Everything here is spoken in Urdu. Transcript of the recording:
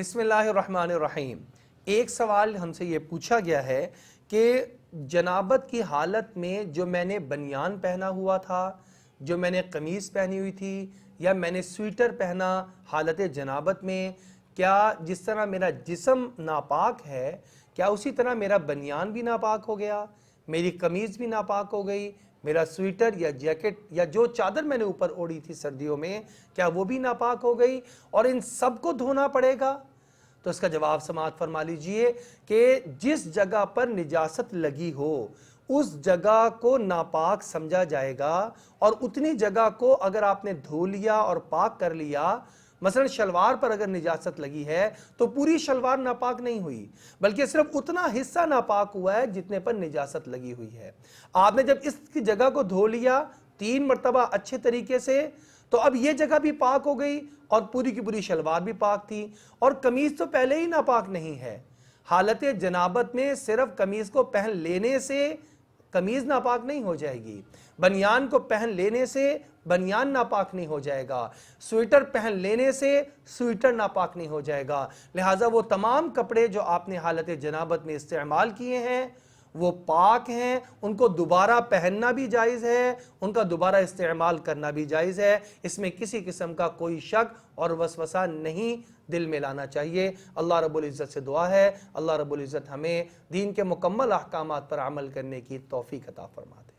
بسم اللہ الرحمن الرحیم۔ ایک سوال ہم سے یہ پوچھا گیا ہے کہ جنابت کی حالت میں جو میں نے بنیان پہنا ہوا تھا، جو میں نے قمیص پہنی ہوئی تھی، یا میں نے سویٹر پہنا حالت جنابت میں، کیا جس طرح میرا جسم ناپاک ہے کیا اسی طرح میرا بنیان بھی ناپاک ہو گیا، میری قمیص بھی ناپاک ہو گئی، میرا سویٹر یا جیکٹ یا جو چادر میں نے اوپر اوڑھی تھی سردیوں میں کیا وہ بھی ناپاک ہو گئی اور ان سب کو دھونا پڑے گا؟ تو اس کا جواب سماعت فرما لیجئے کہ جس جگہ پر نجاست لگی ہو اس جگہ کو ناپاک سمجھا جائے گا، اور اتنی جگہ کو اگر آپ نے دھو لیا اور پاک کر لیا، مثلا شلوار پر اگر نجاست لگی ہے تو پوری شلوار ناپاک نہیں ہوئی، بلکہ صرف اتنا حصہ ناپاک ہوا ہے جتنے پر نجاست لگی ہوئی ہے۔ آپ نے جب اس کی جگہ کو دھو لیا 3 مرتبہ اچھے طریقے سے، تو اب یہ جگہ بھی پاک ہو گئی اور پوری کی پوری شلوار بھی پاک تھی، اور قمیص تو پہلے ہی ناپاک نہیں ہے۔ حالت جنابت میں صرف قمیص کو پہن لینے سے قمیض ناپاک نہیں ہو جائے گی، بنیان کو پہن لینے سے بنیان ناپاک نہیں ہو جائے گا، سویٹر پہن لینے سے سویٹر ناپاک نہیں ہو جائے گا۔ لہٰذا وہ تمام کپڑے جو آپ نے حالت جنابت میں استعمال کیے ہیں وہ پاک ہیں، ان کو دوبارہ پہننا بھی جائز ہے، ان کا دوبارہ استعمال کرنا بھی جائز ہے، اس میں کسی قسم کا کوئی شک اور وسوسہ نہیں دل میں لانا چاہیے۔ اللہ رب العزت سے دعا ہے اللہ رب العزت ہمیں دین کے مکمل احکامات پر عمل کرنے کی توفیق عطا فرما دے۔